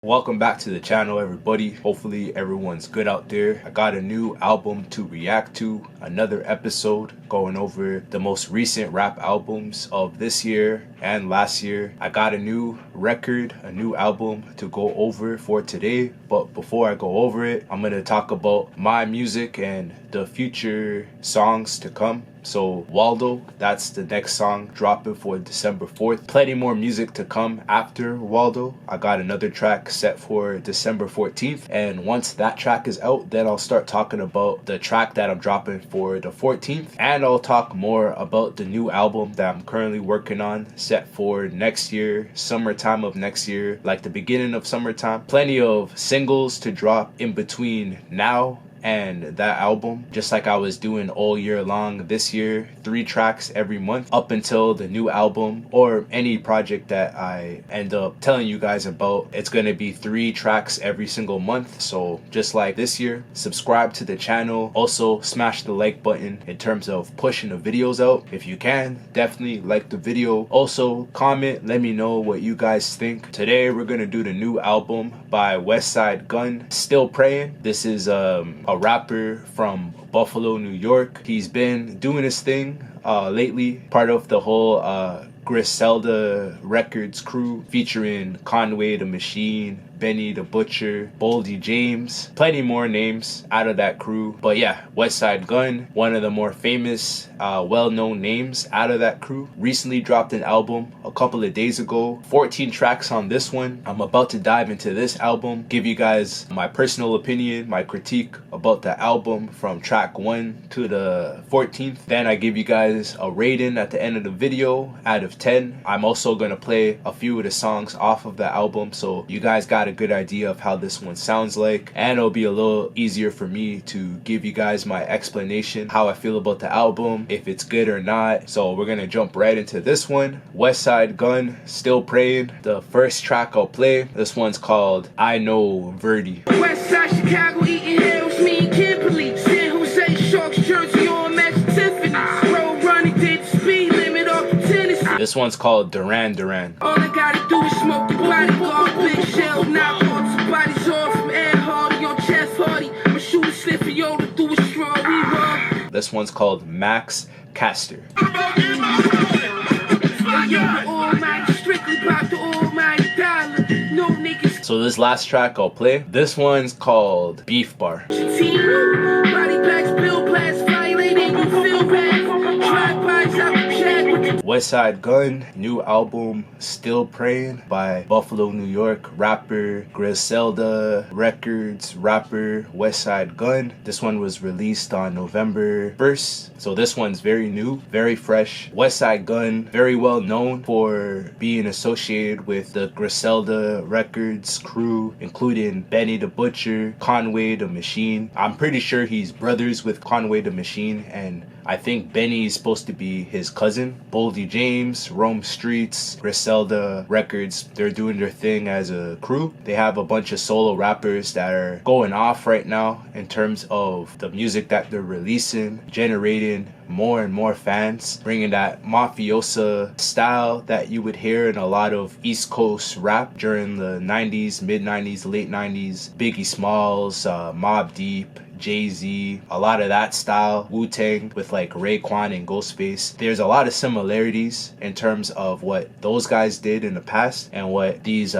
Welcome back to the channel, everybody. Hopefully everyone's good out there. I got a new album to react to, another episode going over the most recent rap albums of this year and last year. I got a new record, a new album to go over for today, but before I go over it, I'm gonna talk about my music and the future songs to come. So Waldo, that's the next song dropping for December 4th. Plenty more music to come after Waldo. I got another track set for December 14th, and once that track is out, then I'll start talking about the track that I'm dropping for the 14th, and I'll talk more about the new album that I'm currently working on, set for next year, summertime of next year, like the beginning of summertime. Plenty of singles to drop in between now and that album, just like I was doing all year long this year, 3 tracks every month up until the new album or any project that I end up telling you guys about. It's gonna be 3 tracks every single month, so just like this year. Subscribe to the channel, also smash the like button in terms of pushing the videos out. If you can, definitely like the video. Also comment, let me know what you guys think. Today we're gonna do the new album by Westside Gunn, Still Praying. This is a rapper from Buffalo, New York. He's been doing his thing lately, part of the whole Griselda Records crew, featuring Conway the Machine, Benny the Butcher, Boldy James, plenty more names out of that crew. But yeah, Westside Gunn, one of the more famous, well-known names out of that crew, recently dropped an album a couple of days ago. 14 tracks on this one. I'm about to dive into this album, give you guys my personal opinion, my critique about the album from track 1 to the 14th. Then I give you guys a rating at the end of the video out of 10. I'm also gonna play a few of the songs off of the album, so you guys got a good idea of how this one sounds like, and it'll be a little easier for me to give you guys my explanation, how I feel about the album, if it's good or not. So we're gonna jump right into this one. Westside Gunn, Still Praying. The first track I'll play, this one's called I Know Verdi. Westside Chicago eating hills, me and Kimberly, San Jose Sharks jersey on, match Tiffany, road running, did the speed limit off the Tennessee. This one's called Duran Duran. All I gotta do is smoke the body guard, big shell, knock all the bodies off from Ed Hardy on Chef Hardy. My shooter slip for Yoda through a straw, we roll. This one's called Max Caster. So this last track I'll play, this one's called Beef Bar. Westside Gunn, new album, Still Praying, by Buffalo, New York rapper, Griselda Records rapper, Westside Gunn. This one was released on November 1st. So this one's very new, very fresh. Westside Gunn, very well known for being associated with the Griselda Records crew, including Benny the Butcher, Conway the Machine. I'm pretty sure he's brothers with Conway the Machine, and I think Benny is supposed to be his cousin. Boldy James, Rome Streets, Griselda Records, they're doing their thing as a crew. They have a bunch of solo rappers that are going off right now in terms of the music that they're releasing, generating more and more fans, bringing that mafiosa style that you would hear in a lot of East Coast rap during the 90s, mid-90s, late 90s. Biggie Smalls, Mobb Deep, Jay-Z, a lot of that style, Wu-Tang with like Raekwon and Ghostface. There's a lot of similarities in terms of what those guys did in the past and what these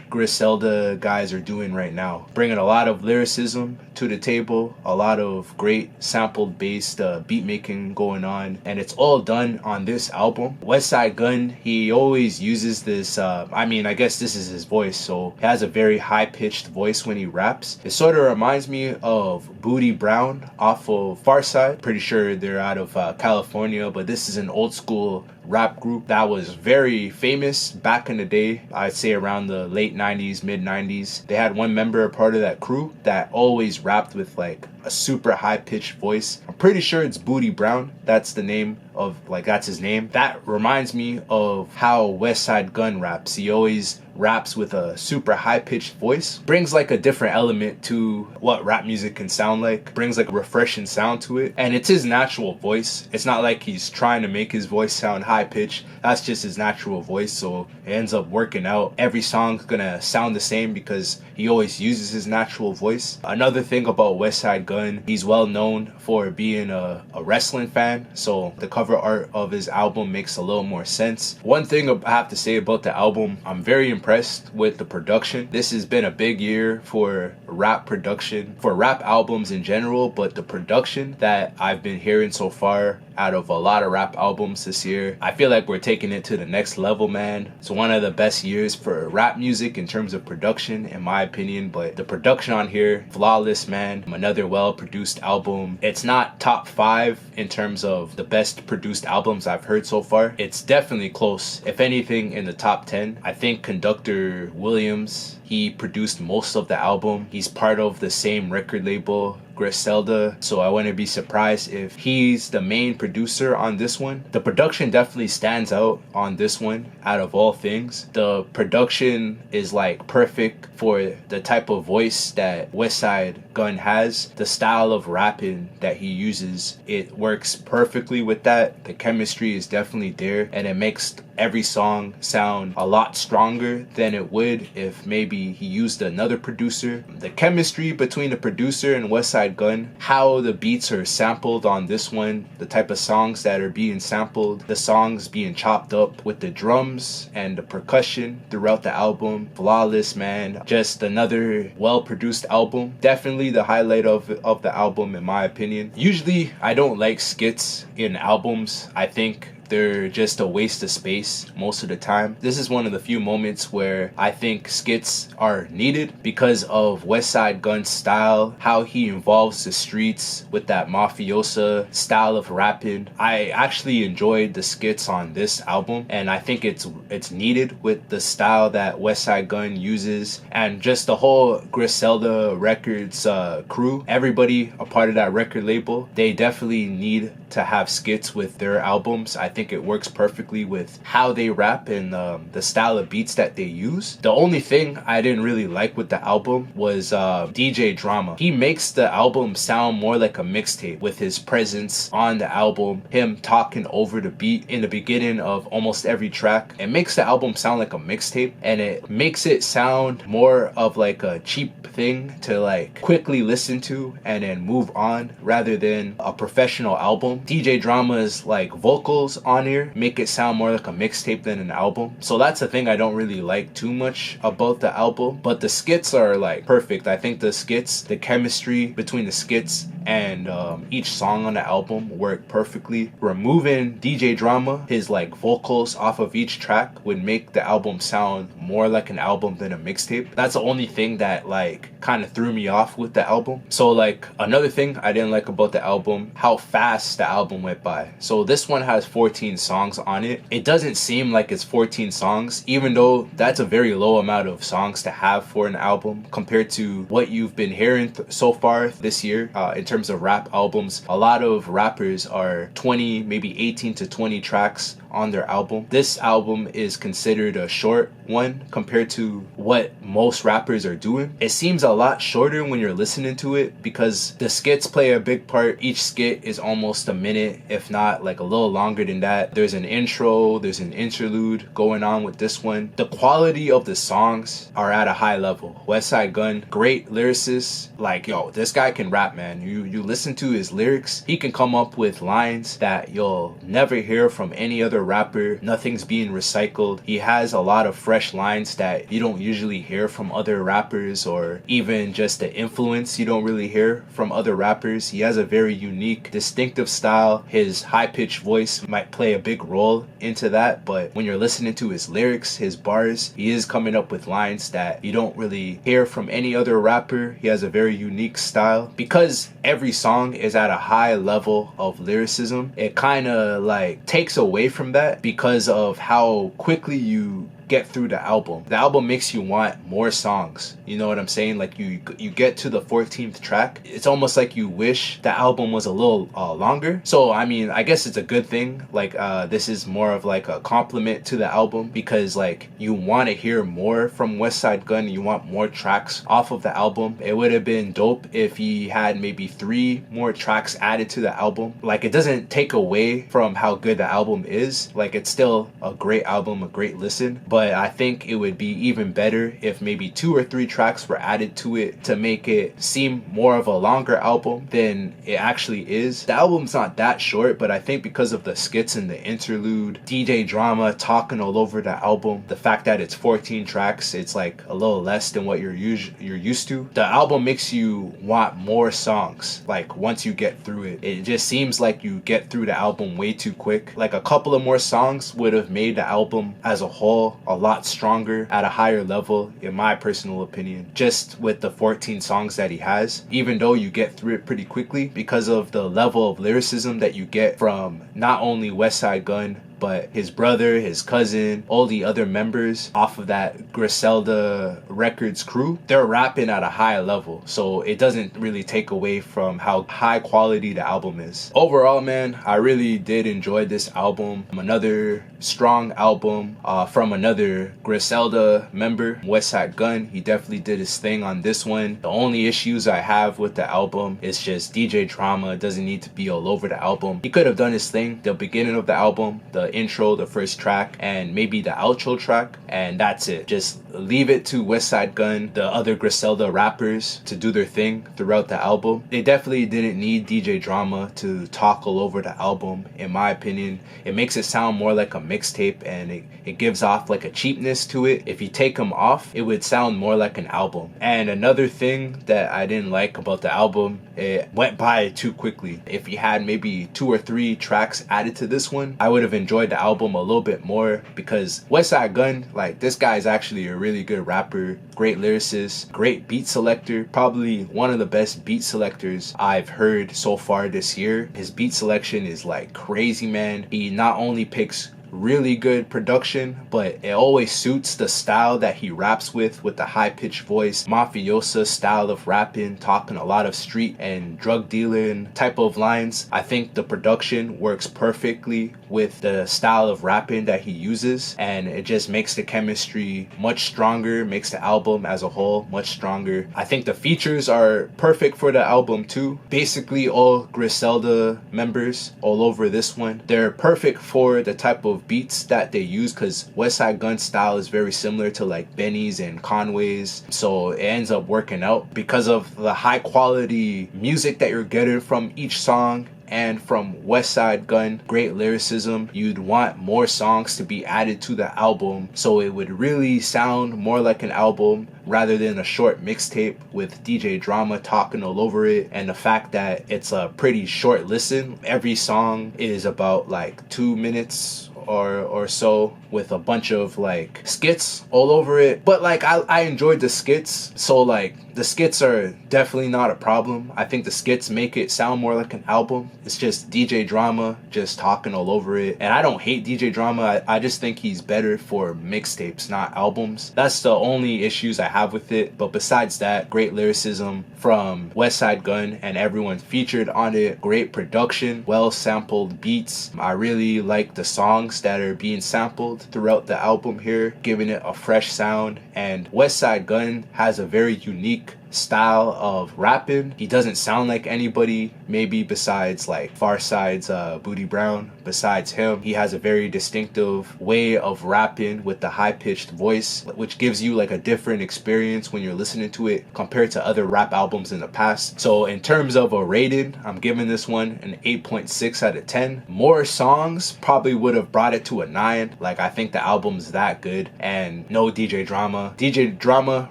Griselda guys are doing right now. Bringing a lot of lyricism to the table, a lot of great sample-based beat making going on, and it's all done on this album. Westside Gunn, he always uses this, I guess this is his voice, so he has a very high-pitched voice when he raps. It sort of reminds me of Booty Brown off of Farside. Pretty sure they're out of California, but this is an old school rap group that was very famous back in the day. I'd say around the late 90s, mid 90s. They had one member a part of that crew that always rapped with like a super high pitched voice. I'm pretty sure it's Booty Brown. That's the name of, like, that's his name. That reminds me of how Westside Gunn raps. He always raps with a super high-pitched voice, brings like a different element to what rap music can sound like, brings like a refreshing sound to it, and it's his natural voice. It's not like he's trying to make his voice sound high-pitched. That's just his natural voice, so it ends up working out. Every song's gonna sound the same because he always uses his natural voice. Another thing about Westside Gunn, he's well known for being a wrestling fan, so the cover art of his album makes a little more sense. One thing I have to say about the album, I'm very impressed with the production. This has been a big year for rap production, for rap albums in general, but the production that I've been hearing so far out of a lot of rap albums this year, I feel like we're taking it to the next level, man. It's one of the best years for rap music in terms of production, in my opinion, but the production on here, flawless, man. Another well-produced album. It's not top 5 in terms of the best produced albums I've heard so far. It's definitely close. If anything, in the top 10. I think Conductor Williams, he produced most of the album. He's part of the same record label, Griselda, so I wouldn't be surprised if he's the main producer on this one. The production definitely stands out on this one out of all things. The production is like perfect for the type of voice that Westside Gunn has. The style of rapping that he uses, it works perfectly with that. The chemistry is definitely there, and it makes every song sound a lot stronger than it would if maybe he used another producer. The chemistry between the producer and Westside Gunn, how the beats are sampled on this one, the type of songs that are being sampled, the songs being chopped up with the drums and the percussion throughout the album, flawless, man. Just another well-produced album. Definitely the highlight of the album, in my opinion. Usually I don't like skits in albums. I think they're just a waste of space most of the time. This is one of the few moments where I think skits are needed because of Westside Gunn's style, how he involves the streets with that mafiosa style of rapping. I actually enjoyed the skits on this album, and I think it's needed with the style that Westside Gunn uses, and just the whole Griselda Records crew, everybody a part of that record label, they definitely need to have skits with their albums. I think it works perfectly with how they rap and the style of beats that they use. The only thing I didn't really like with the album was DJ Drama. He makes the album sound more like a mixtape with his presence on the album, him talking over the beat in the beginning of almost every track. It makes the album sound like a mixtape, and it makes it sound more of like a cheap thing to like quickly listen to and then move on rather than a professional album. DJ Drama's like vocals on here make it sound more like a mixtape than an album. So that's the thing I don't really like too much about the album. But the skits are like perfect. I think the skits, the chemistry between the skits and each song on the album work perfectly. Removing DJ Drama, his like vocals off of each track would make the album sound more like an album than a mixtape. That's the only thing that like kind of threw me off with the album. So like another thing I didn't like about the album, how fast the album went by. So this one has 14 songs on it. It doesn't seem like it's 14 songs, even though that's a very low amount of songs to have for an album compared to what you've been hearing so far this year in terms of rap albums. A lot of rappers are 20, maybe 18 to 20 tracks on their album. This album is considered a short one compared to what most rappers are doing. It seems a lot shorter when you're listening to it because the skits play a big part. Each skit is almost a minute, if not like a little longer than that. There's an intro, there's an interlude going on with this one. The quality of the songs are at a high level. Westside Gunn, great lyricist. Like, yo, this guy can rap, man. You listen to his lyrics, he can come up with lines that you'll never hear from any other rapper. Nothing's being recycled. He has a lot of fresh lines that you don't usually hear from other rappers, or even just the influence you don't really hear from other rappers. He has a very unique, distinctive style. His high-pitched voice might play a big role into that, but when you're listening to his lyrics, his bars, he is coming up with lines that you don't really hear from any other rapper. He has a very unique style. Because every song is at a high level of lyricism, it kind of like takes away from that because of how quickly you get through the album. The album makes you want more songs. You know what I'm saying? Like you get to the 14th track, it's almost like you wish the album was a little longer. So I mean, I guess it's a good thing. Like this is more of like a compliment to the album, because like you want to hear more from Westside Gunn. You want more tracks off of the album. It would have been dope if he had maybe 3 more tracks added to the album. Like it doesn't take away from how good the album is. Like it's still a great album, a great listen, but I think it would be even better if maybe 2 or 3 tracks were added to it to make it seem more of a longer album than it actually is. The album's not that short, but I think because of the skits and the interlude, DJ drama talking all over the album, the fact that it's 14 tracks, it's like a little less than what you're used to. The album makes you want more songs. Like once you get through it, it just seems like you get through the album way too quick. Like a couple of more songs would have made the album as a whole a lot stronger at a higher level, in my personal opinion, just with the 14 songs that he has. Even though you get through it pretty quickly because of the level of lyricism that you get from not only Westside Gunn, but his brother, his cousin, all the other members off of that Griselda Records crew, they're rapping at a high level. So it doesn't really take away from how high quality the album is. Overall, man, I really did enjoy this album. Another strong album from another Griselda member, Westside Gunn. He definitely did his thing on this one. The only issues I have with the album is just DJ drama doesn't need to be all over the album. He could have done his thing, the beginning of the album, the intro, the first track, and maybe the outro track, and that's it. Just leave it to Westside Gunn, the other Griselda rappers, to do their thing throughout the album. They definitely didn't need DJ Drama to talk all over the album, in my opinion. It makes it sound more like a mixtape, and it gives off like a cheapness to it. If you take them off, it would sound more like an album. And another thing that I didn't like about the album, it went by too quickly. If you had maybe 2 or 3 tracks added to this one, I would have enjoyed the album a little bit more, because Westside Gunn, like, this guy is actually a really good rapper, great lyricist, great beat selector, probably one of the best beat selectors I've heard so far this year. His beat selection is like crazy, man. He not only picks really good production, but it always suits the style that he raps with the high-pitched voice, mafiosa style of rapping, talking a lot of street and drug dealing type of lines. I think the production works perfectly with the style of rapping that he uses, and it just makes the chemistry much stronger, makes the album as a whole much stronger. I think the features are perfect for the album too. Basically all Griselda members all over this one, they're perfect for the type of beats that they use, because Westside Gunn's style is very similar to like Benny's and Conway's, so it ends up working out because of the high quality music that you're getting from each song. And from Westside Gunn, great lyricism. You'd want more songs to be added to the album, so it would really sound more like an album rather than a short mixtape with DJ Drama talking all over it. And the fact that it's a pretty short listen, every song is about like 2 minutes or so, with a bunch of like skits all over it. But like I enjoyed the skits, so like the skits are definitely not a problem. I think the skits make it sound more like an album. It's just DJ Drama just talking all over it, and I don't hate DJ Drama. I just think he's better for mixtapes, not albums. That's the only issues I have with it. But besides that, great lyricism from Westside Gunn and everyone featured on it, great production, well sampled beats. I really like the songs that are being sampled throughout the album here, giving it a fresh sound. And Westside Gunn has a very unique style of rapping. He doesn't sound like anybody, maybe besides like Farside's Booty Brown. Besides him, he has a very distinctive way of rapping with the high-pitched voice, which gives you like a different experience when you're listening to it compared to other rap albums in the past. So in terms of a rating, I'm giving this one an 8.6 out of 10. More songs probably would have brought it to a 9. Like, I think the album's that good, and no DJ Drama. DJ Drama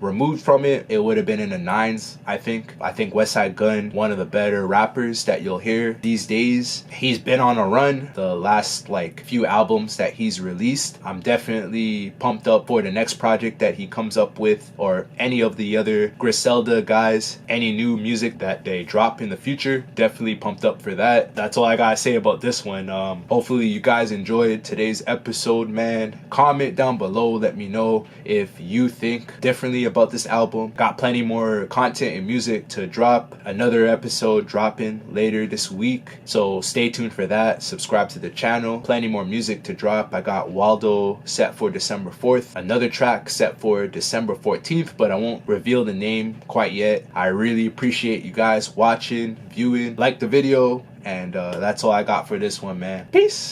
removed from it, it would have been in a 9s, I think. I think Westside Gunn, one of the better rappers rappers that you'll hear these days. He's been on a run the last like few albums that he's released. I'm definitely pumped up for the next project that he comes up with, or any of the other Griselda guys, any new music that they drop in the future. Definitely pumped up for that. That's all I gotta say about this one. Hopefully you guys enjoyed today's episode, man. Comment down below, let me know if you think differently about this album. Got plenty more content and music to drop. Another episode dropping later this week, so stay tuned for that. Subscribe to the channel. Plenty more music to drop. I got Waldo set for December 4th, another track set for December 14th, but I won't reveal the name quite yet. I really appreciate you guys watching, viewing, like the video, and that's all I got for this one, man. Peace.